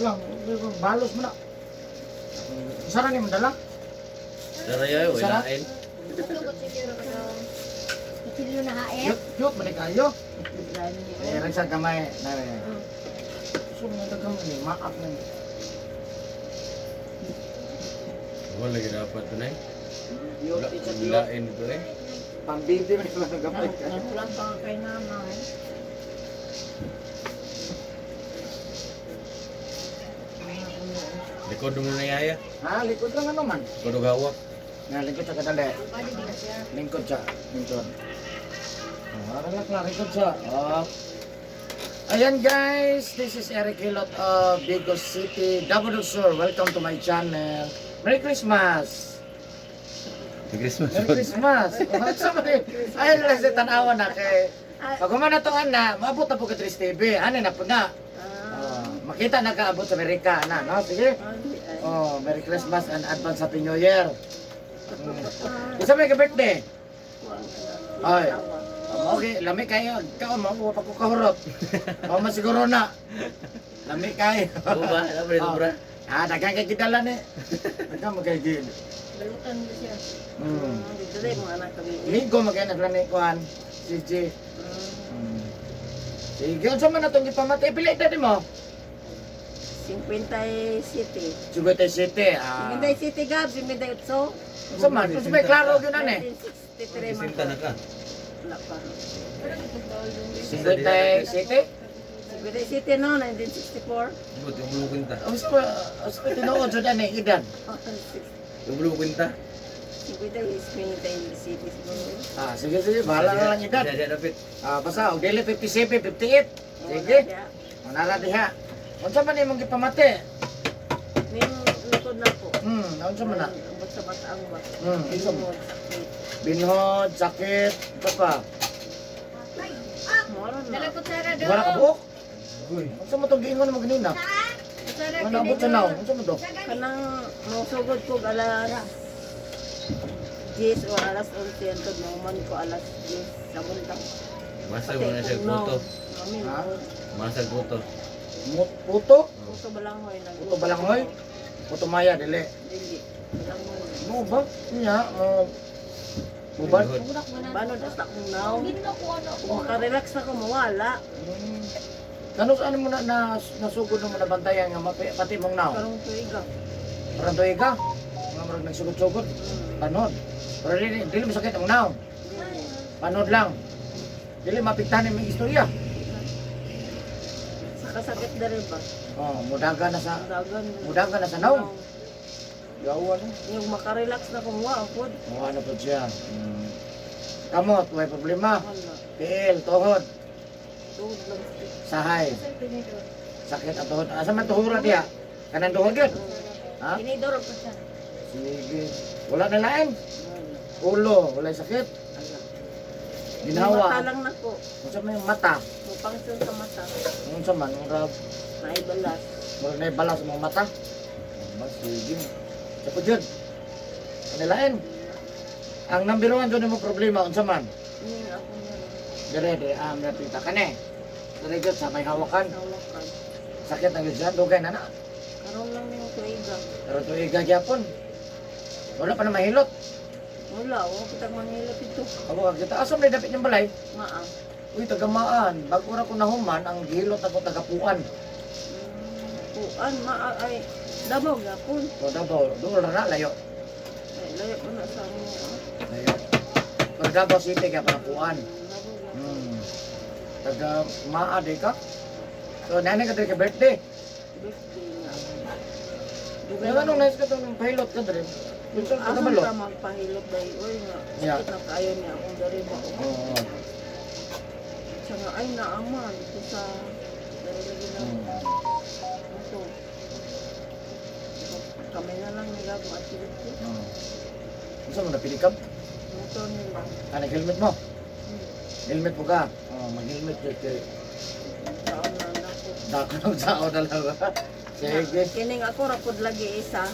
lang. Balos mo na. Sarang yung madala? Darayo, ilain. Kutsilyo na haet. Yuk, balik kayo. Meron sa kamay. Sumunod ka mo ni, maak na ni. Wala lagi dapat to na eh. Yuk, isa yuk. Ilain ito eh. Pambibi mo lang ng gamay. Nakulang pa kay mama. Likod mo na yaya. Ha, likod lang ano man. Likod hawak. Nga, lingkod siya kadali. Pwede din siya. Lingkod siya. Lingkod. Harap lang, lingkod siya. Ayan guys, this is Eric Hilot of Bicol City, Davao Sur. Welcome to my channel. Merry Christmas! Merry Christmas. Merry Christmas! Ayun lang sa tanawa na kay... Pag humana to na, maabot na po ka Tris TV. Ano na po na? Makita na kaabot sa Amerika na, no? Sige. Oh, Merry Christmas and advance Happy New Year. Isa may ka-birthday? Ay. Okay, lami kayo. Ikaw, makuha ko kahurot. O, masiguro na. Lami kayo. Buba, apa itu bro? Dagang kay kidalan eh. Dagang mo kay gid. Balutan mo siya. Dito rin mga anak kami. Ligo magay na plan ni Kuan. Sige. Sige, unsa man atong gipamati pili dali mo? 57. Sugod City. 57 gab, 58. Unsa man? Unsa may klaro gyud na ni? 1963 man. Sinta na ka. Wala pa. Sugod City. 57 no, 1964. Buti yung bulu kwinta. Unsa pa tinuod jud ani edad? Yung bulu kwinta. 50 is 20 city siguro. Sige, bahala na lang edad. Ada dapat. Basta og dili 57, 58. Sige. Manara diha. Unsa man imong gipamati? Ning likod na po. Unsa man na? Abot sa bataang ba? Unsa man? Binhod, sakit, ito pa. Moro Dala na. kutsara do. Wala ka buhok? Uy, unsa mo tong giingon mo ganina? Kutsara Ano abot sa naw? Unsa mo to? Kanang mausugod ko alas 10 o alas 11 antod man ko alas 10 sa buntag. Masa mo na siya puto. Amin. Ha? Masa puto. Puto? Puto balanghoy nag. Puto balanghoy? Puto maya dili. Dili. Balanghoy. Mo ba? Nya, Uban? Bano das na kong naw. Kung makarelax na ko mawala. Kano sa ano mo na nasugod mo na bantayan nga pati mong naw? Karong tuiga. Parang tuig ka? Nga marag nagsugod-sugod. Panod. Pero dili masakit ang naw. Panod lang. Dili mapiktahan yung istorya. Sa kasakit na rin ba? Mudaga na sa Dagan. naw. Yawan. Yung makarelax na ko mawala po. Ano po siya? Kamot, may problema. Wala. Tiil, tuhod, Tuhod lang. sahay, sakit at tuhod. Asa man tuhura diya? Kanang tuhod yun? Ha? Kinidorog ko siya. Sige. Wala na lain. Wala. Ulo, wala sakit. Wala. Mata Ginawa. lang na ko. Unsa man yung mata? Mupangsun sa mata. Unsa man, murag Naibalas. na balas sa mga mata. Mas sige. Sa po dyan. Ano lain? Ang number 1 doon mo problema, unsa man? Yung ako na lang. Dire, napita ka na eh. Dire dyan, sa may hawakan. Nawakan. Sakit ang dyan, dugay na na. Karoon lang yung tuiga. Pero ito igagyapon. Wala pa na mahilot. Wala. Huwag kitang manghilap ito. Abo ka kita. Asam na dapat niyang balay. Maang. Uy, tagamaan. Bago na ko nahuman, ang gihilot ako tagapuan. Puan. Ay. Dabaw gapon. O Davao, doon na layo. Ay, layo ko na sa mo. Layo. Pero Davao City kaya panapuan. Dabaw gapon. Taga maade ka. So, nanay ka ka birthday. Birthday nga. Yung anong nice ka itong pilot ka drin? Yung saan ka Asan nabalo? ka magpahilot dahil? Uy nga. Yeah. Sakit na kayo niya akong dari ba? Oo. Siya nga ay naaman. Ito sa dari lagi na. Ito. Kami na lang nilabo at silip ko. Saan mo napilikap? Motor nila. Nag-helmet mo? Helmet mo ka? Mag-helmet ka. Taon na ako. Dako ng sao na lang. Sige. Kining ako rapod lagi isa.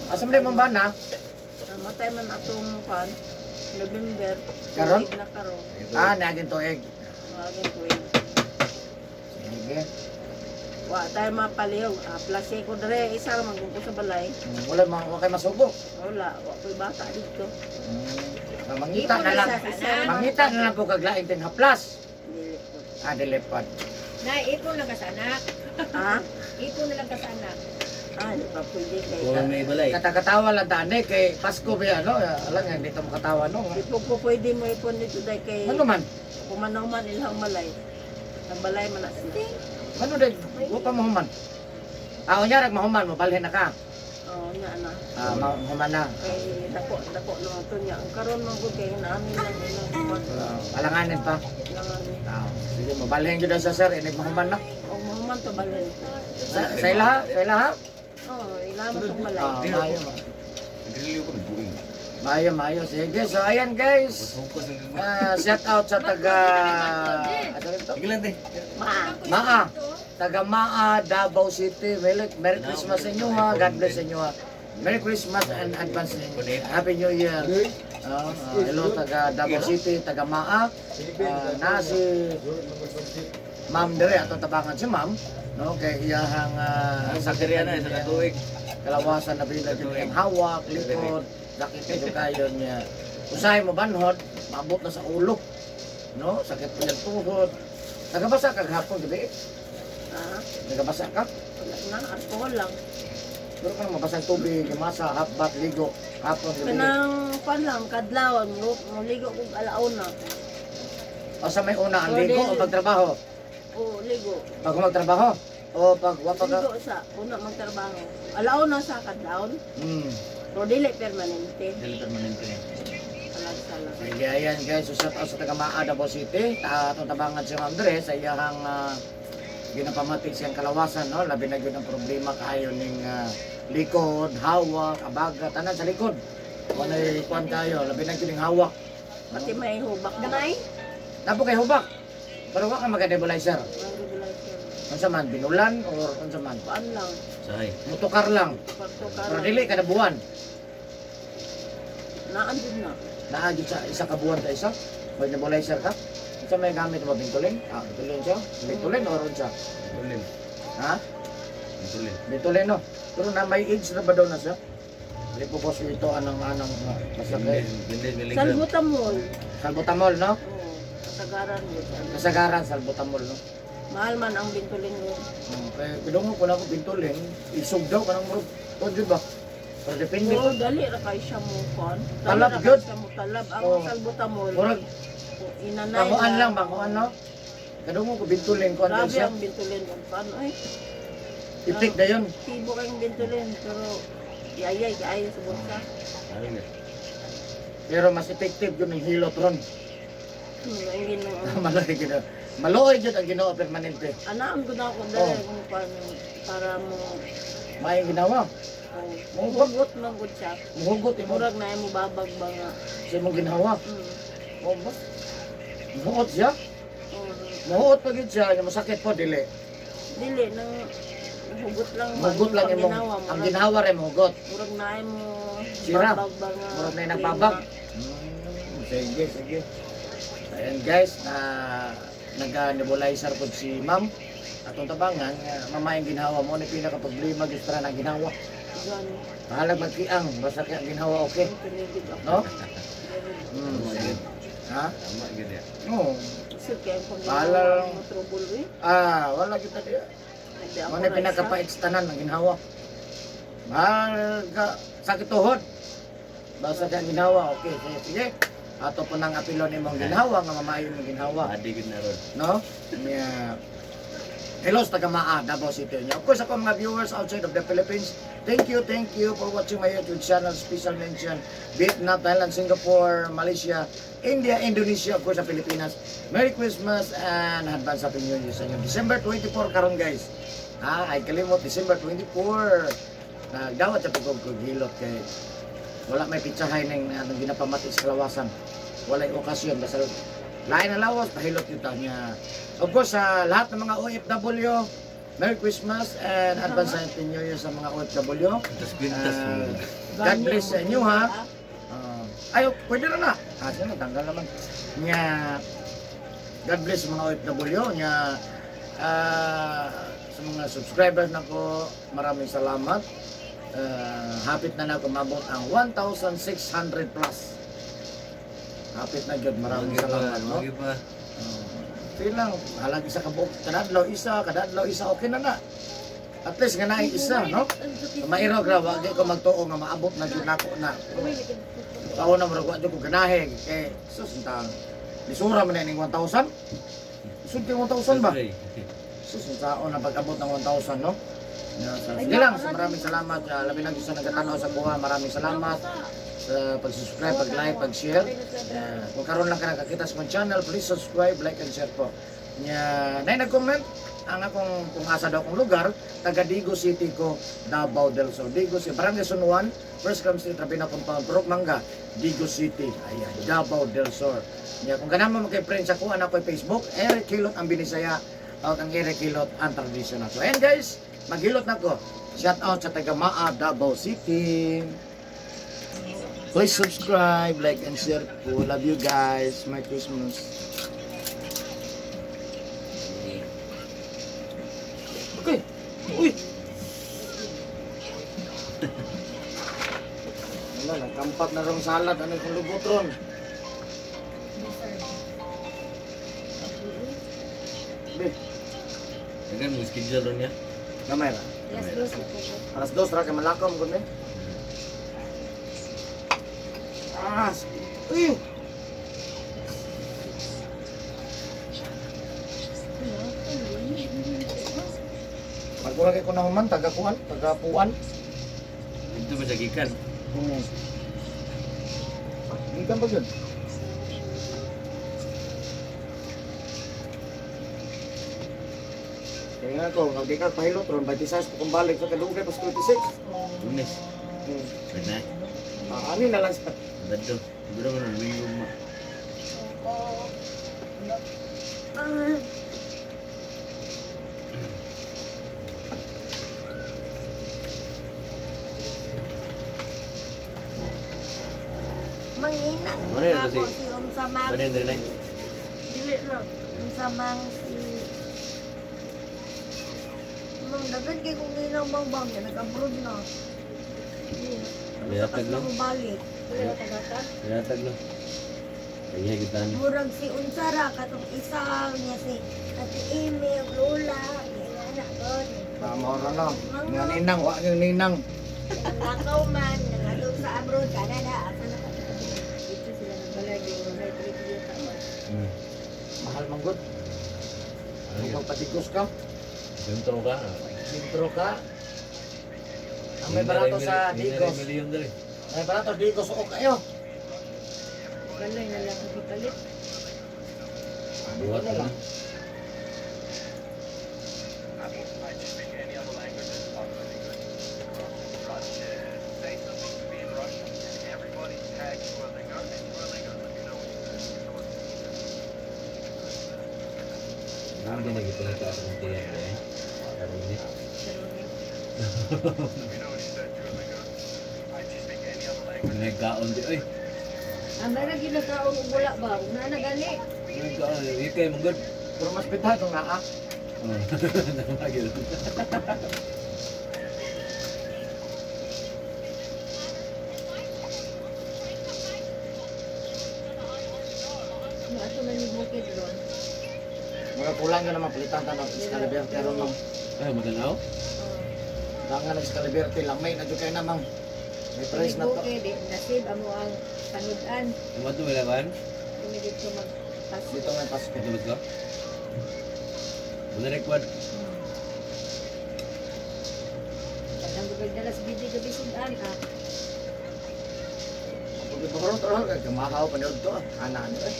Asam na yung bana? Namatay man atong pan. November. Karon? tuig na karon. Naging tuig. Maging tuig. Sige. Wa tayo mapalihog. Plase ko dere isa ra magungko sa balay. Wala kay masubo. Wala, wa ko'y bata dito. Mangita na lang. Mangita na lang po kaglaing tin haplas. Dili ko. Dilipad. Nay, ipon lang ka sa anak. Ha? Ipon na lang ka sa anak. Di pa pwede kay. Kulang may balay. Kata-katawa lang tani kay Pasko ba ano? Alam nga hindi ta makatawa no. Di po po pwede mo ipon dito dahil kay Ano man? kumanaw man ilang malay. Ang balay man na sila. Ano din? Wa pa mahuman. Unya rag mahuman mabalhin na ka. Oo, nga na. Mahuman na. Kay dako naman ito niya. Ang karon man ko kay naamin lang ilang kuwan. Alanganin pa. Langan ni. Sige, mabalhin jud sa sir, inig mahuman na. O mahuman to balay. Sa ilaha? Oo, ilaman itong malay. Maayo. Nagrilyo ko nagbuing. Maayo. Sige, so ayan guys. Focus ng Shout out sa taga ano ito? Tigilan din. Maa. Taga Maa, Davao City. Merry Christmas sa inyo ha. God bless sa inyo ha. Merry Christmas and advance Happy New Year. Hello taga Davao City, taga Maa. Na si Ma'am Dere atong tabangan si Ma'am. No, kay iyahang Sa Korea na sa katuig. kalawasan na bilang yung hawak, likod, sakit medyo kayo niya. Usahay mo banhod, maabot na sa ulo. No, sakit po yung tuhod. Nagabasa ka hapon gabi? Ha? Nagabasa ka? Wala na, alcohol lang. Pero ka mabasang tubig, masa, hapbat, ligo, hapon gabi. Kanang pan lang, kadlaw, muligo kong alauna. O sa may una, ang ligo o pagtrabaho? O, ligo. Pag magtrabaho? O pag wapag ka? Ligo sa, una magtrabaho. Alauna sa kadlaw. Pero dili permanente. Dili permanente. Salag-salag. Sige, ayan guys, so shout out sa taga Maa, Davao City. Atong tabangan si Ma'am Dre sa iyahang ginapamatik siyang kalawasan, no? Labi na yun ang problema kayo ning likod, hawak, abaga, tanan sa likod. Wanay kuan kayo, labi na yun yung hawak. Pati may hubak ganay. Napo kay hubak. Pero wa ka magka-nebulizer. Ang regulation. Unsa man, binulan or unsa man? Paan lang. Sahay. Mutokar lang. Pagtukar. Pero dili kada buwan. Naan din na. Naagid sa isa ka buwan sa isa. May nebulizer ka. Unsa may gamit mo bintulin? Bintulin siya. Bintulin or unsa? Tulin. Ha? Tulin. Bintulin no. Pero na may age na ba daw na siya? Dili po boss ito anong masakit. Hindi miligram. Salbutamol. Salbutamol no? Oo. Kasagaran mo. Kasagaran salbutamol no. Mahal man ang bintulin mo. Kaya pinungo ko na ako bintulin. Isog daw kanang murag. Tudyo ba? Pero depende Oo, ko. dali ra kay siya mo kon. Talab Dali ra yun. kay siya mo talab. Ang Oo. salbutamol. Murag Inanay banguan lang, banguan no? Kadungo ko bintulin ko ano Grabe siya. ang bintulin. Paano ay? Ipik na yun. Tibo kayong bintulin. Pero yayay kaayo sa bulsa. Ayun na. Pero mas effective yun yung hilot ron. Ang ginoo. Maloy gina. Maloy yun ang ginoo permanente. Ana ang guna ko Oo. dali kung paano para mo May ginawa. hugot manggod siya. Muhugot mo. Murag na mo babag ba nga. Siya mong ginawa. O ba? Muhuot siya. Oo. Muhuot pa gid siya. Yung masakit po dili. Dili nang hugot lang man Muhugot lang ang imong. ginawa, Ang murag- ginawa rin muhugot. Murag na mo Sira. babag ba nga. Murag na yung nagbabag. Sige. Ayan guys, nag-nebulizer po si ma'am. Atong tabangan, mamayang ginawa mo. Ano yung pinaka-problema gusto na ng ginawa. Gani. Mahalag magkiang. Basta kaya ang ginawa okay. Pinigid ako. No? Tama yun. Ha? Tama yun ya. Oo. Kasi kaya pag Bahala lang. mo trouble eh. Wala kita diya. Hindi ako Ano yung na pinaka-paikstanan ng ginawa. Mahal ka, sakit tuhod. Basta kaya ang ginawa, okay. Sige. Ato po nang apilo ni mong ginawa, nga mamayon mong ginawa. Adi gud na ron. No? Yeah. Hello sa taga Maa, Davao City. Of course, ako mga viewers outside of the Philippines, thank you for watching my YouTube channel. Special mention, Vietnam, Thailand, Singapore, Malaysia, India, Indonesia, of course, sa Pilipinas. Merry Christmas and advance Happy New Year sa inyo. December 24 karon guys. Ay kalimot, December 24. Nagdawat sa pagkugilot kay wala may pitsahay ng ginapamati sa kalawasan. Walay okasyon, basta lain na lawas, pahilot yun niya. Of course, sa lahat ng mga OFW, Merry Christmas and advance Happy New Year sa mga OFW. Pintas-pintas. God bless sa inyo ha. Ay, pwede na na. Siya na, tanggal naman. Nga, God bless sa mga OFW. Nga, sa mga subscribers na ko, maraming salamat. Hapit na na kumabot ang 1,600 plus. Hapit na gyud, maraming salamat, no? Lagi pa. Sige lang, halagi sa kabuok, kadadlaw isa, okay na na. At least nga naay isa, no? Mairo gra, wag ko magtuo nga maabot na gyud nako na. Taon na maragwa ko ganahe kay sus intang. Lisura man ning 1,000. Sud kay 1,000 ba? Sus taon na pag-abot ng 1,000, no? Sige lang, so maraming salamat. Labi lang sa nagatanaw sa buha, maraming salamat sa pag-subscribe, pag-like, pag-share. Kung karon lang ka nakakita sa akong channel, please subscribe, like, and share po. Nay nag-comment, ang akong kung asa daw akong lugar, taga Digo City ko, Davao del Sur. Digo City, Barangay Son Juan, First Crime Street, Rabina Compound, Purok Manga, Digo City, ayan, Davao del Sur. Kung ganun mo kay friends ako, anak ko Facebook, Eric Kilot ang Binisaya, at ang Eric Kilot ang traditional. So ayan guys, maghilot na ko. Shout out sa taga Maa, Davao City. Please subscribe, like, and share po. Love you guys. Merry Christmas. Okay. Uy! Wala, nagkampat na rong salad. Ano yung lubot ron? Be, Kan mo schedule ron niya. gamay ra. Alas 2 na po. Alas 2 ra kay malakom kun eh. Uy! Magmula kay ko na human, taga-kuhan, taga-puan. Ito ba sa gikan? Ikan pa yun. Kaya nga ko, hindi ka pahilot ron, 26 kung balik sa kadugay, pas 26. Lunes. Pwede. Ani na lang sa... Dadto. Siguro mo na minggu mo. Mangina. Ano yun kasi? Ako si Umsamang. Pwede din eh. Dili lang. Umsamang si... Mang dagan kay kung ginang bang nag-abroad na. Lihatag lang. Balik. Wala tagata. Pinatag no. Kaya kita ni. Murag si Unsara katong isa niya si Ate Amy, Lola, yung anak ko. Tama ron no. Nga ninang, wa yung ninang. Nangakaw man, nangalog sa abroad, Canada, asa na ka? Dito sila nagbalagi. Wala trivia tawag. Mahal man good. Kung magpatigos ka, Sentro ka. sintro ka. Ang may barato sa Digos. Milyon dali. May barato Digos o kayo. Galay na lang ang ipalit. Buhat na. Hindi na gitu na sa akong tiyan eh. Karoon ni. Nagkaon di ay. Ang meron ginagaon og wala ba? Una na gani. Nagkaon ikay mo good. Pero mas pitay itong naa. Oh. Namagil. Yung ato na ni bukid ron. Mga kulang ka naman palitan ka ng Excaliberte ron no. Ay maganaw. Danga ng Excaliberte lang may na kayo namang. May price Ni na to. bukid, nasib amo ang panudan. Tumato wala kan? Kung dito magpaso. Dito nga Pasko. Ito ba? Wala record. Ang gubig dalas bidi gabi sudan ah. Pag ito karoon, karoon, kumakaw pa niyo ito. Ana ano eh.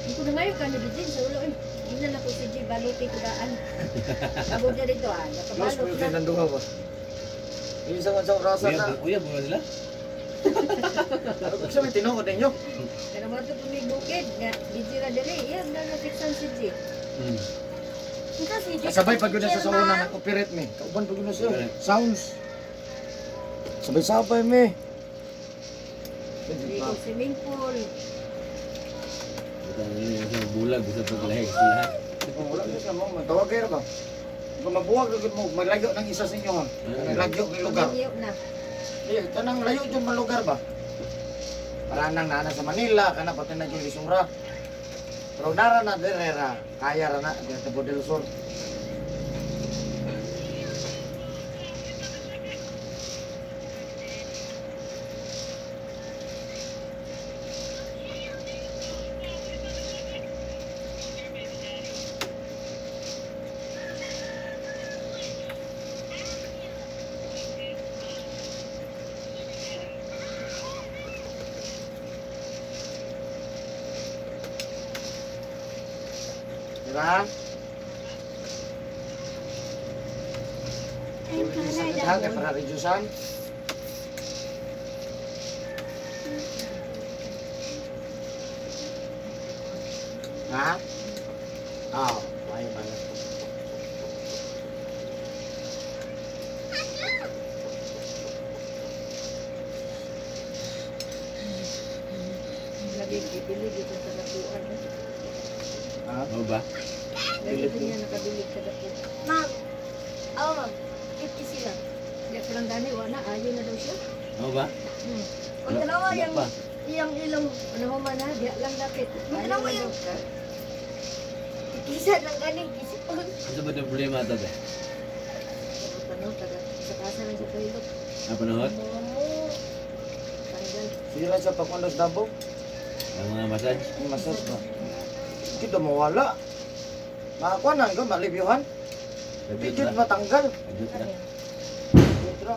Hindi ko na ngayon ka na bidin sa ulo eh. Hindi na ko si G baluti ko daan. Abog na dito ah. Close Nakabalot po yung na. nandunga ba? Yung sa orasa na. Uya bukan sila. Ano kung siya may tinuod ninyo? Pero mo ito may bukid. Nga, Bidji ra dali. Yan na natiksan si G. Sabay pag yun sa una na copyright me. Kauban pag yun siya. Sounds. Sabay-sabay me. Hindi ko swimming pool. Bukan ini yang bulag bisa berlehek sila. Kung wala siya mo, matawag kayo ba? Kung mabuwag lagi mo, maglayo ng isa sa inyo. Naglayo ng lugar. Pamilyo na. Eh, tanang layo dyan man lugar ba? Para nang nana sa Manila, kana pati na dyan Lisura. Pero nara na derera, kaya ra na, dyan sa Bodil Sur. Diba? Sakit hati para redusan. Ha? Oh, ayo banget. Lagi bibilig ito sa dapuan. Ha? Ano ba? Lagi ito niya nakabilig sa dapuan. Ma'am. Oo, ma'am. 50 sila. Di ko lang gani, wala. Ayaw na daw siya. Ano ba? Ang dalawa Wala yung pa. ilong. Ano mo man ha, di lang dapit. Ang Ayaw dalawa na yung daw. kisa ng galing. Kisipon. Ano ba yung problema ito ba? Ano, taga sa kasa lang sa toilet. Apa panahon? Momo. Tanggal. Sila sa pakundos dabo. Ang mga massage? Ang masas ba? Kita mawala. Makakuha na, ikaw malibyuhan. Adjust Bigit na. matanggal. Adjust na. Bigit ra.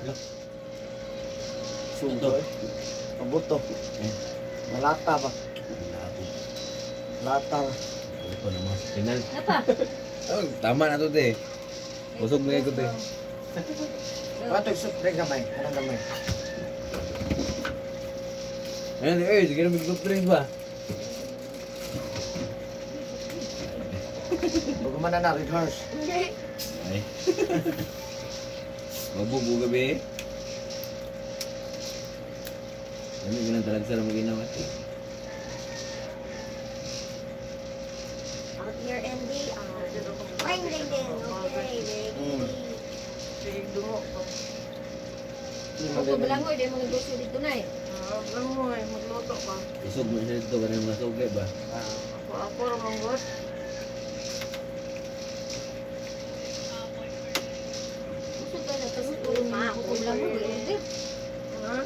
Sugoy. Pabuto. Eh, Malata ba? labo. Lata. Ano pa naman? Tingnan. Apa? Oh, tama na to te. Busog na ko te. Patog sa drink gamay. Anong gamay? Ayun, eh, sige na mag drink ba? Bago man na red horse. Hindi. Ay. Mabubo gabi. Dami ko nang talag sa mag-inaw. Out here, Andy. Ring, ring, ring. Okay, ready. Sige, dungo ko. Ako belangoy, di mga gusto dito na eh. Alam mo eh, magluto ka. Isog mo siya dito, kanang mga sugay ba? Ako ramang god. Gusto ka na, tapos tulong mga ako belangoy, di order. Ha?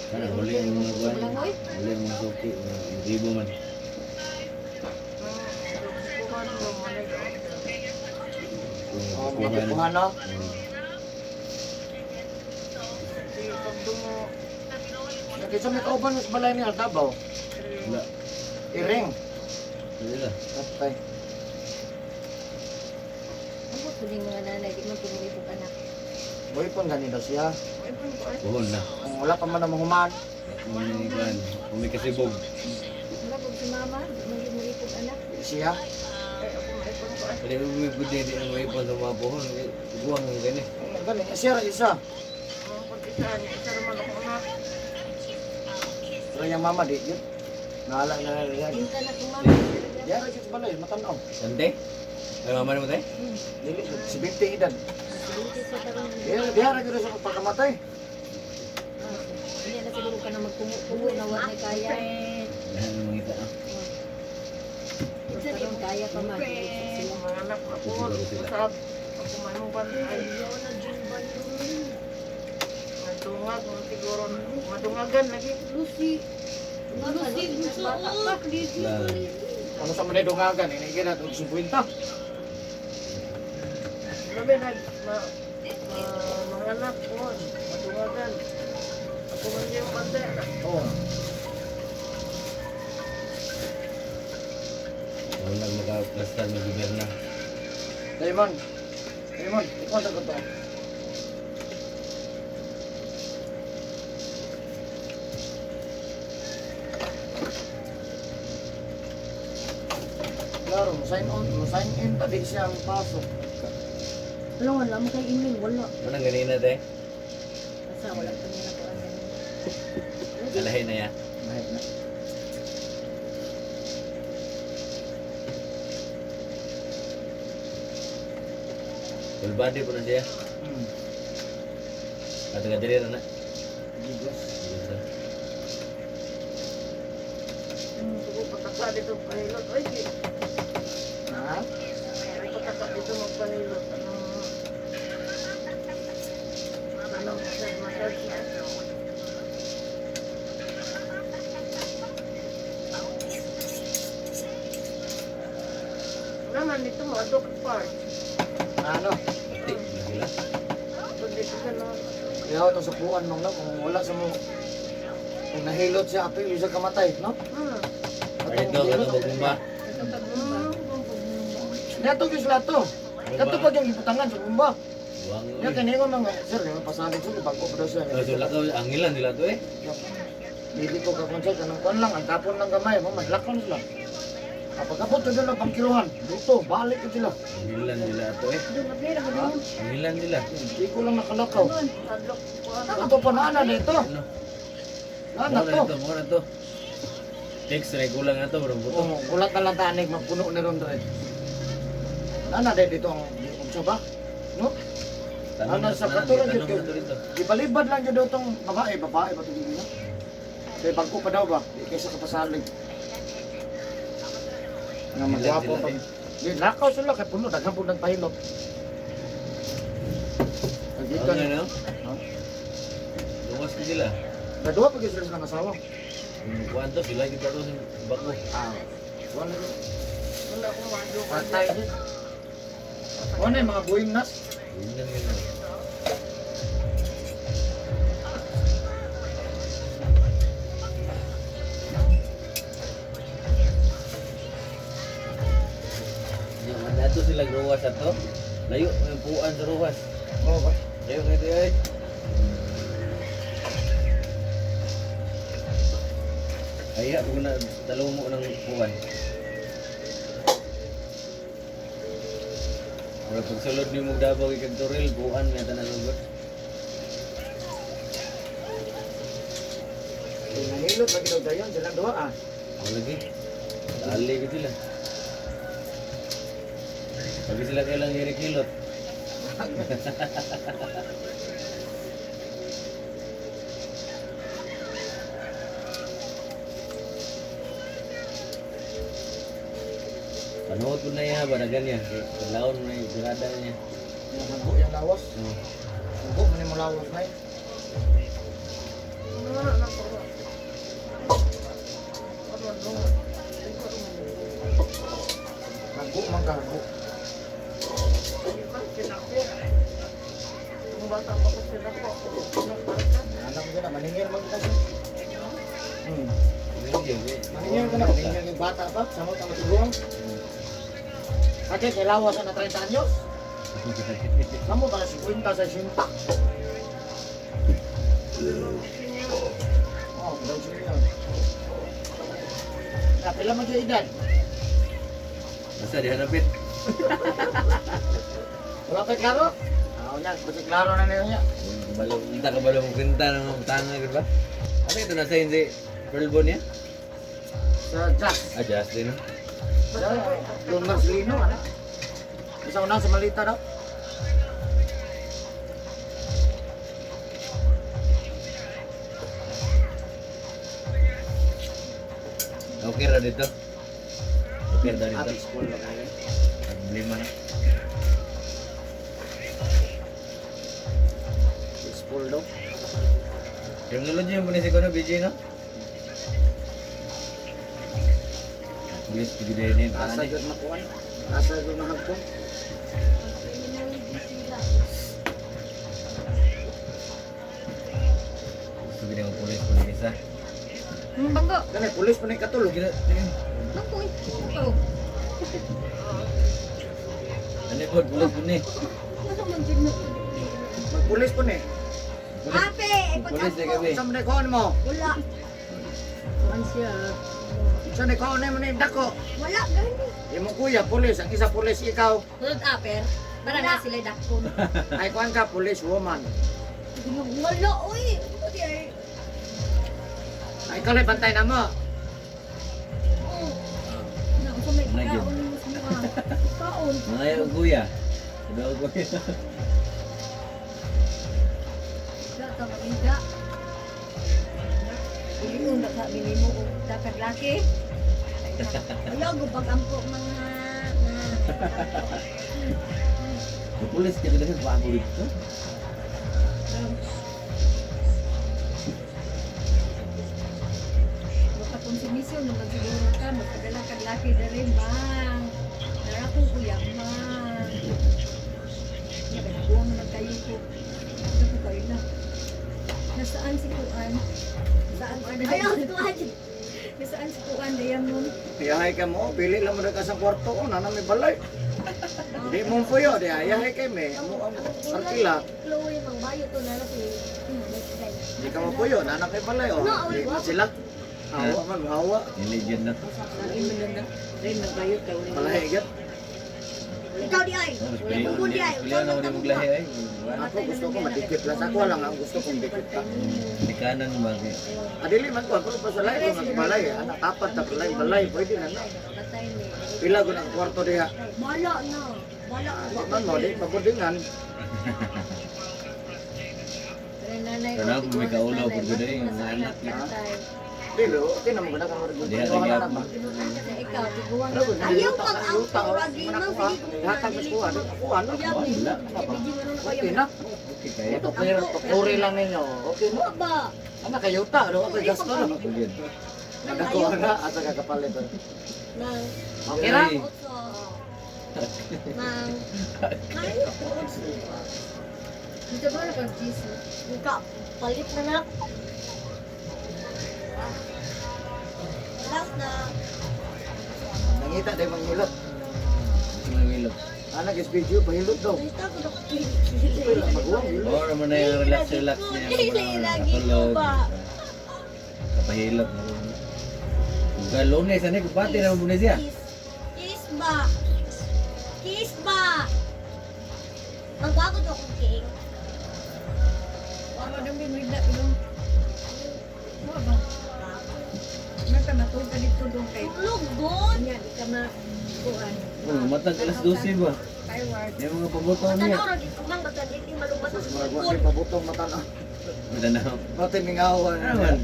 Kana, huli yung mga buwan. Huli yung mga suki, mga ribo man. Bukuhan mo mo na yung Oh, Yung mga kuha no? Sige, pag dungo. Nakita may kauban sa balay ni Aldabaw. Wala. Iring. Wala na. Tatay. Ang gusto ng mga nanay, di man tumuwi po anak. Boypon gani daw siya. Ay, pun ko ay. Buhon na. Kung wala pa man na mahuman. Kumikan. Kumikasibog. Wala po si mama, di man din tumuwi po anak. Siya. Ay, ako maipon ko ay. Kaya kung may pwede di ang maipon sa mga buhon, buwang ang gani. Gani, siya ra isa. Mga pag-isa niya, isa naman ako na. Pero yung mama di yun. Naala na yan. Pinta na kong mama. Yan ra sa balay, matanaw. Sante? Ay, mama mo tayo? Dili, si 20 edad. Siliti sa tarong. Diya ra gyud sa pagkamatay. Hindi na siguro ka na magpungo na wala kaya. Lahat ng mga ita. Tarong kaya pa man. Sila mga anak na po. Siguro sila. Usap. Ako manuban. Ay, na jumban yun. Nadungag, mga siguro. Madungagan lagi. Lucy. Lucy, gusto ko. Ano sa manay dungagan, inigyan na 50. Labi na, mga anak po. Madungagan. Ako man yung banda na. Oo. Wala makaplastar ng gobyerno. Raymond. Raymond, ikaw sa to. Klaro, sign in pa di siya ang pasok. Wala, wala mo kay email, wala. Anong ganina tayo? Basta wala pa niya na po ang ganun. Alahin na yan. Mahit na. Full body po na siya. At taga-diri na na. Gigos. Sugo pataka dito pahilot. Ay, Ha? pataka dito magpahilot. Anong massage na? Naman dito mo, adok part. Ano? Pati, wala sila. Pag dito ka na. Kaya ito sa puan nung lang, kung wala sa mo. Kung nahilot siya, api, isa kamatay, no? Ay, ito, katubag-bumba. Nato yung sila to. Kato pag yung iputangan sa bumba. Buwang. Yan kanina mga, sir, yung pasalit ko, bago pa daw siya. Oh, so lakaw, ang ilan nila to eh. Hindi ko kakonsel, kanang kuan lang, ang tapon ng gamay, mamadlakon sila. Kapag kapot ko doon pang kiluhan, dito, balik ko sila. Ang ilan nila to eh. Doon maglira ko doon. Ang ilan nila. Hindi ko lang nakalakaw. Adok po. Ito pa naana dito. Ano? Naana Muna to. na to, muna to. X-ray kulang na to, bro. Buto. Oh, gulat na lang tanig, magpuno ni ron rin. Naana dito ang saba. No? Ano sa katulad tanong dito? na to dito. Ibalibad lang dito itong babae ba ito dito. Kaya bagko pa daw ba? Kaysa kapasalig. Nga magwapo pa. Di, lakaw sila kay puno, daghang po nagpahilot. Dito Ano na. no? Luwas ko sila. Kadua pa sila silang asawa. Kuhaan to, sila kita to sa bako. Ah. Wala rin. Wala akong madok. Patay din. Ano yung mga buwing nas? Yun lang yun. Yung dato sila ruwas ato. Layo yung puan sa ruwas. Oo ba? Layo nga ito ay. Kaya kung na talo mo ng puan. Wala pagsulod ni mo Davao ikag Toril, puan nga tanan lugot. Kung nahilot lagi daw dayon, silang dua ah. Ako lagi. Dali ko sila. Pagi sila kailang hirikilot. Panood ko na yan, baragan niya. Kalaon mo na yung birada niya. Yung magbo yung lawas. Oh. Magbo man yung lawas na yun. Wala na po. Ano, lungo. Magbo man ka, magbo. Kung bata pa ko sila po. Nagparka. Alam ko na, maningil mo kita siya. Hindi, hindi. Maningil ka na, maningil yung bata pa, sama ka matulungan. Kasi kay lawas na 30 anyos. Kamu ka 50 sa sinta. Oh, daw siya yan. Kapila mo siya edad. Basta dihanapit. Wala pa klaro? Oo niya, kasi klaro na niya. Kabalo, kita kabalo mo kwenta ng tanga, di ba? Ano ito nasa hindi? Pearl Bone niya? Sa Jack. Ah, Justin. Yung Marcelino, ano? Isa ko na sa malita daw. Okay ra dito. Okay ra dito. Happy school na kayo. Lima na. School daw. Yung lulod yung punis ko na BJ, no? Pulis, pagigday na yung Asa pangan yun na kuwan. Asa yun na hagpon. Pagigday ng pulis, pulis ha. Bangko. Kani, pulis pa na yung katulog. Bangko eh. Oh. Ano po, pulis po ni? Ano man din mo? Magpulis po ni. Ate, Pulis na kami. Saan mo na ikaw mo? wala. Kuhan siya. Saan ikaw na mo na yung dako? Wala, gani. Yung kuya, pulis. Ang isa pulis, ikaw. Sunod aper. Para na sila dakon. Ay, kuhan ka, pulis, woman. Wala, uy. Ano di ay? Ay, ikaw na bantay na mo. Naku sa may Nagyan. kaon mo sa mga kaon. Mga yung kuya. Daw ko yan. Wala ka mag-inda. Hindi ko nakabi mo kung dapat laki. Ayaw, gubagampo mga... Pulis ka din kasi bago dito. Baka konsumisyon naman siguro ka, magpadala ka laki na rin, bang. Narakong kuya, bang. Nagagawa naman kayo ko. Ano ko kayo na? Nasaan si Kuan? Saan Kuan? Ayaw, tuwan. Nasaan si Kuan? Diamond? Iyahay ka mo, pili lang mo na ka sa kwarto ko, na may balay. Di mo puyo, di ayahay kay me. Amo arkila. Chloe, mang bayo to na si... Di ka mo puyo, na kay balay oh. Di man sila. Hawa man, hawa. Legend na. Lagi mo lang na. Rin, nagbayot ka. Uli. Malahi gat. Ikaw di ay. Bubun di ay. Pilihan ako di maglahi ay. Ako gusto ko madikit lang. Ako lang ang gusto kong dikit ka. Di kanan ba? Adili man ko, pero pa sa lahi ko magbalay. Anak tapat na balay, pwede na na. Patay ni. Pila ko ng kwarto diha. Bala na. Bala na. Man mo, di pagudingan. Pero nanay Pero ako may kaulaw po doon eh, yung anak niya. Dilo, okay na maganda kang marigod. Diha lagi ako. Ikaw, tiguan Pero ka. Ayaw pag ang turagi Mana mang ko ha? Hatag ko kuha, kuha na. Wala. Okay na. Okay kayo. Ito pero tukuri lang ninyo. Okay mo. ba? Anak kayo ta, ano ako gasto na. Pagod. Nagkuha na at kakapalit. Nang... Okay ra? Ay. Otso. Nang... Kayo po. Dito ba na pag Jesus? Nagka, palit na na. Last na. Nangita day manghilot. Sumangilog. Anak is video pahilot daw. Kita ko na Wala magawa hilot. Oo naman na yung relax niya. Lagi ko ba? Kapahilot. Kung lunes, ano yung pati naman muna siya? Kiss ba? Kiss ba? Magbago to kong king. Ano dami mo ida ilong? Mo ba? Nasa matog ka dito doon kay. Lugon. Nya di ka ma kuan. Oh, matag alas 12 ba? Firework. Yung mga paboto niya. Matanaw ra dito mang matanaw di malubat sa Magawa lugon. kay pabutong mata na. Matanaw. Pati mingawan. Ano man?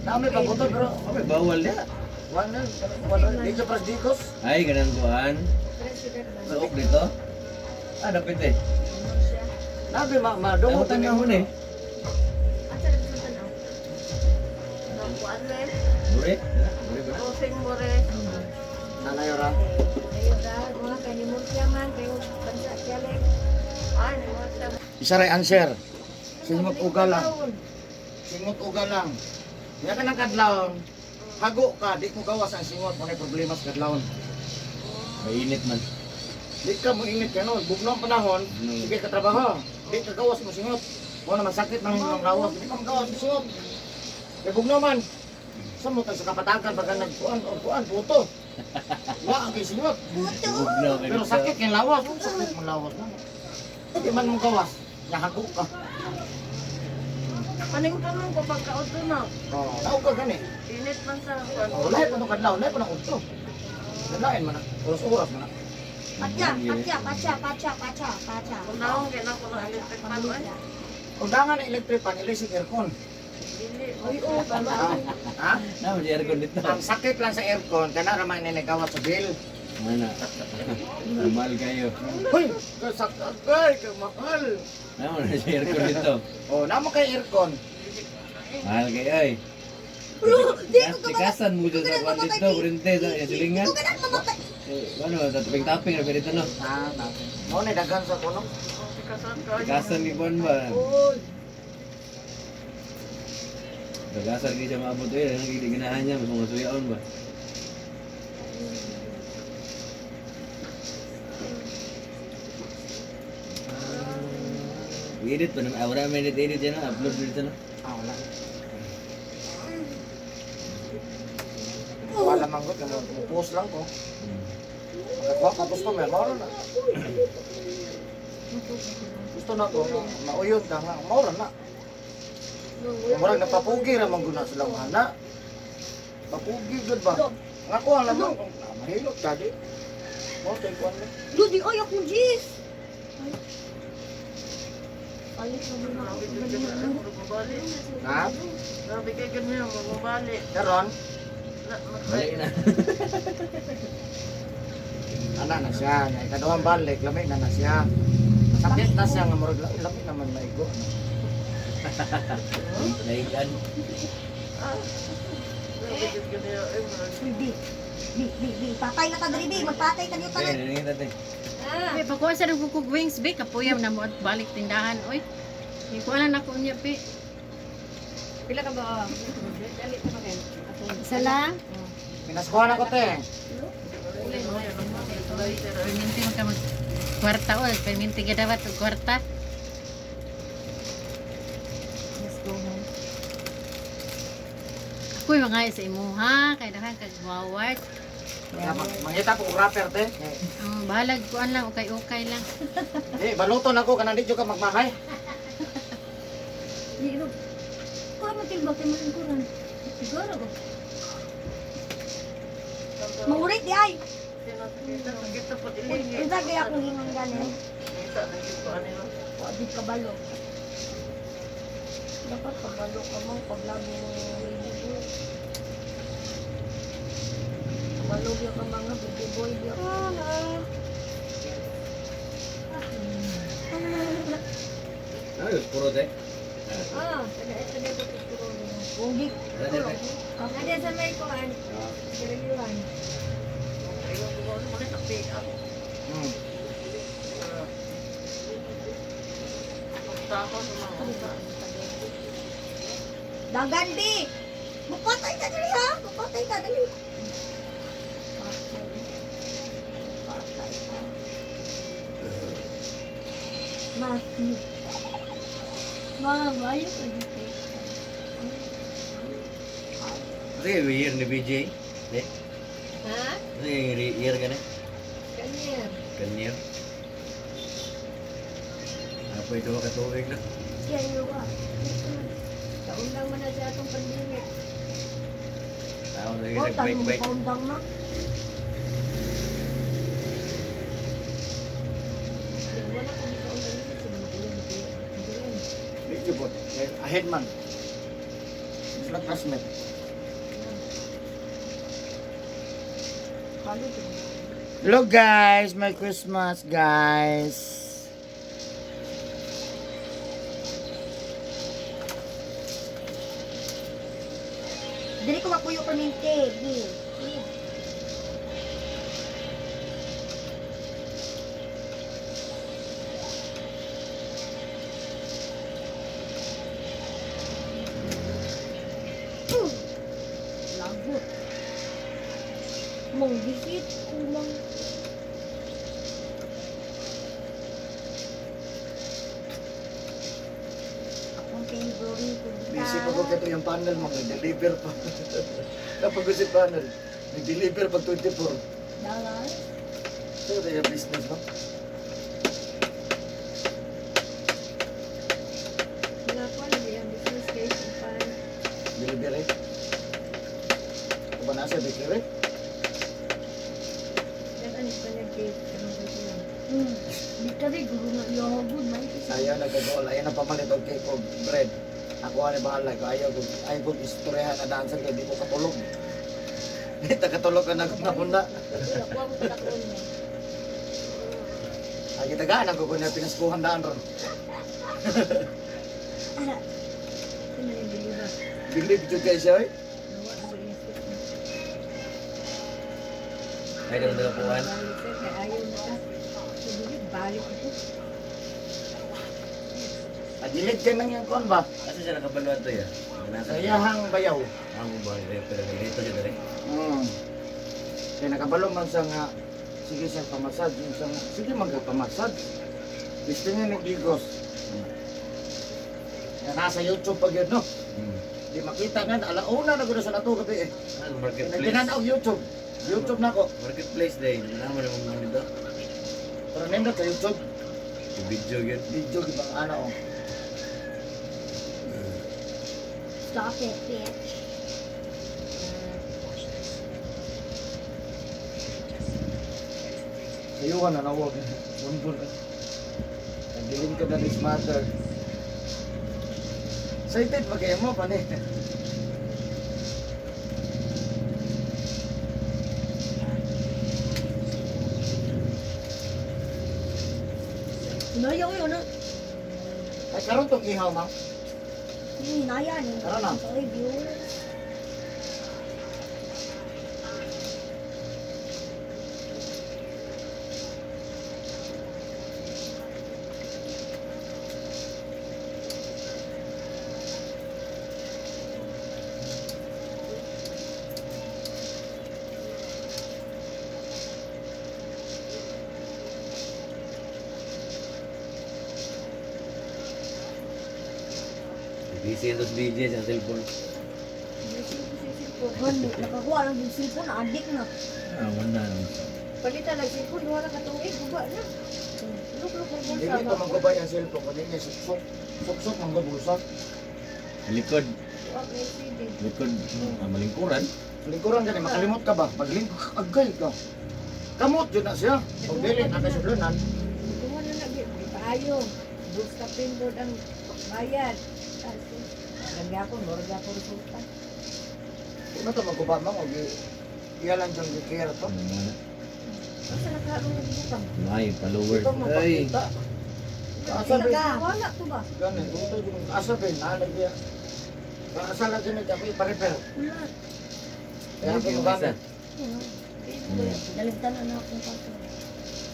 Dami pabutong pero Kami bawal niya. wala di ka pras dikos. Ay, ganang kuhan. President ba? Suok dito. Ah, dapat eh. Nabi madungo Damutan nga mo eh. Asa na sa tanaw? Nakuan mo eh. Bure? Bure ba? Rosing mo re. Nanay ora. Ayo da, mga kanimur siya man kayo bansa dialek. Ay, naman siya. Isa ray answer. Singot uga lang. Singot uga lang. Ya ka ng kadlawon. Hago ka, di mo gawas ang singot kung may problema sa kadlawon. Mainit man. Di ka mo init ka no, bugno ang panahon, sige ka trabaho. Di ka gawas mo singot. Kung naman sakit ng inyong lawas, di ka magawas mo singot. Kaya bugno man. Sa mo tayo sa kapatagan pagka nagpuan o puan, puto. Wa ang kay singot. Bugno ka Pero dito. sakit yung lawas, kung sakit mo lawas na. Di man mo gawas, nahago ka. Maning tanong ko pagka-auto na. Oh, naog ka gani. Init man sa kuan. Oh, lahat pa itong kadlaw, lahat pa ng udto. Kadlain man na, oras-oras man na. Pacha, pacha, pacha, pacha, pacha, pacha. Kung naong kailan ko ng electric fan ko eh. Kung dangan na electric pan, electric aircon. Dili. Uy, oh, tama. Ha? Naman si aircon dito. Ang sakit lang sa aircon, kana raman ninagawa sa bill. Mana? Normal kayo. Hoy, kasakagay, kamahal. Naman si aircon dito. Oh, namo kay aircon. Mahal kayo ay. Tikasan mo dyan sa kwan dito, kurente sa silingan. Ito ka na mamatay. Ano, tataping-taping na dito no. Ah, natin. Mo na dagan sa kuno. Kasat ko. Tikasan ni kwan ba? Uy, Tikasan ni siya maabot eh. Anong ginahan niya, mas mga suyaon ba? Edit pa naman. Wala may edit yan na. Upload dito na. wala. Wala manggot, post lang ko. Magkakuha ka gusto mo, mauro na. Gusto na ko, mauyod ka nga, mauro na. Murag napapugi ra man guna silang ana. Papugi gud ba? Nga ko alam mo, mahilot ka di. Mo tay kuan mo. Ludi, oy, akong jeez. Balik na muna ako. Mabalik. Ha? Grabe kay ganyan, mabalik. Karon, Balik na. ana na siya. Nga ikaduhang balik, lami na siya. Sakit na siya nga murag lami naman maigo. Naikan. Grabe kay ganyan, ay marag. Bi. Patay na ka dali, bi. Magpatay ka dito. Sige, nangingin natin. Ah, Be, pakuha sa nagkukog wings, be. Kapuyam na mo at balik tindahan, oy. Hindi ko alam na ko niya, be. pila ka ba? Dali ka pa rin. Isa lang. Pinaskuhan ako te. Perminti mo ka mag kwarta, oy. Perminti ka dapat og kwarta. Let's go home. Ako'y mga sa imo, ha? Kaya dahan kag waward. Mangita po og rapper te. Ang bahalag kuan lang, okay lang. Baluton ako kanang di jud ka magmahay. Di ro. Ko man tilbak kay mo kuran. Siguro ko. Mangurit di ay. Kita po ilingi. Unsa kaya akong gingon ganin? Kita na yung kuha nila. Wadi kabalo. Dapat kabalo ka mo pag lagi mo baby boy. Kabalo biya ka mga baby boy biya ka. Ayos, puro te. Ah, kada ko siguro. Bugi. Ano te? Ada sa may kuan. Gariwan. Ayun ko ano makita pick up. Hmm. Tapos sa mga Dagan bi. Magpatay ka dali ha. Magpatay ka dali. Patay ka. Bayo ka dito. Ano yung year ni BJ? Te? Ha? Ano yung year ka na? Kanyer. Kanyar? Apa ito makatuwig na? Yan yung ka. Kaundang man na sa atong pandemik. Tao na yung Oh, tanong mo nag-bike-bike. kaundang na. Wala ko dito ang dali sa mga ulan na kuya. Di jud po. Ahead man. Sila classmate. Kalo to. Hello guys, Merry Christmas guys. Dili ko mapuyo permente. Bi. Lagot. Mong bisit kumang. Akong favorite ko dito. Busy pa ko kito yung panel mo, nag-deliver pa. Kapag si panel, nag-deliver pag 24. Dalay. So, ito yung business mo. Wala ko alam yung business case ng pan. Delivery. Kung ba nasa bakery? Yan ang nag-cake. Kanong ko lang. Di ka rin, guru nga yung good, may Ayaw nagkagol, ayaw na pamalit og cake o bread. Ako ani bahala ko, ayaw ko istoryahan na dancer kaya di ko katulog. Takatulog ka na kung nakuna. Nakuha mo talakon mo. Ay kitagaan ako kung pinaskuhan daan ron. Ito na yung deliver. Believe jud kay siya, oy. Nawa ko ba yung stick mo? Ay, ganun na puan. Balik sir, kaya ayaw na ka. So, balik ito. Agilid kay nang yung kon ba? Asa siya nakabaluan to ya? Sa iyahang bayaw. Ang ba, pero dito siya dali. Kaya nakabalo man sa nga, sige siya pamasad, yung sa nga, sige magpamasad. Gusto niya nagligos. Yan, nasa YouTube pag yun, no? Di makita nga, alauna na gano'n sa nato gabi eh. Ano, marketplace? Nagtinan ako YouTube. YouTube na ako. Marketplace day. Naman naman mga dito. Pero nindot sa YouTube. Yung video yun. Video, ibang ano. Stop it, bitch. Sayuhan na nawag. Bunbun ka. Nagdilim ka na this matter. Excited ba kayo mo pa ni? Hinaya ko yun, no? Ay karon tong ihaw ma'am. Hinaya niyo. Tara na. Ay, viewers. Busy yan tos BJ sa cellphone. Han, nakakuha lang yung cellphone, adik na. Ah, wala naman. Palitan lang cellphone, wala ka tuwid, guba na. Luk-luk ang Hindi bulsa. ko magubay ang cellphone ko din suksok. Suksok manggabulsak. Likod. Wag na yung CD. Likod. Malingkuran. Lingkuran ka ni makalimot ka ba? Paglingkod ka agay ka. Kamot yun na siya. Pag dili na kayo sudlunan. Gumawa na na, paayo. Basta pindod ang bayad. Lagi ako, lorga ako resulta. Di ba ito magubay mo? Iya lang dyan gikira to. Ano muna? Basta nakaroon ng butang. May followers. Ito mo Ay. pakita. Asa Sila ba? ka, wala to ba? Ganun. Ito yung asa ba? Nalagyan. Asa lang din ipa-repair. Wala. Kaya ako Yung magamit. Daligtan na akong pato.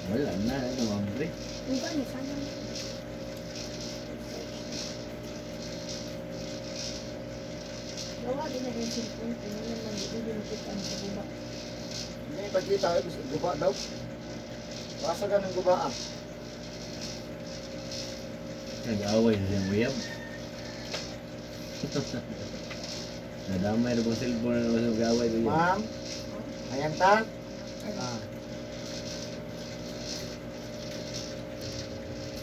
Wala na. Ano mambre? Yung ba ni sana? Gawa din na yung cellphone. Tingnan naman, hindi nakita ang sa guba. Hindi pagkita. Guba daw. Asa ka ng guba ah. Nag-away sa siyang uyab. Nadamay na pong cellphone na naman sa nag-away. Ma'am. Ayan ta. Ah.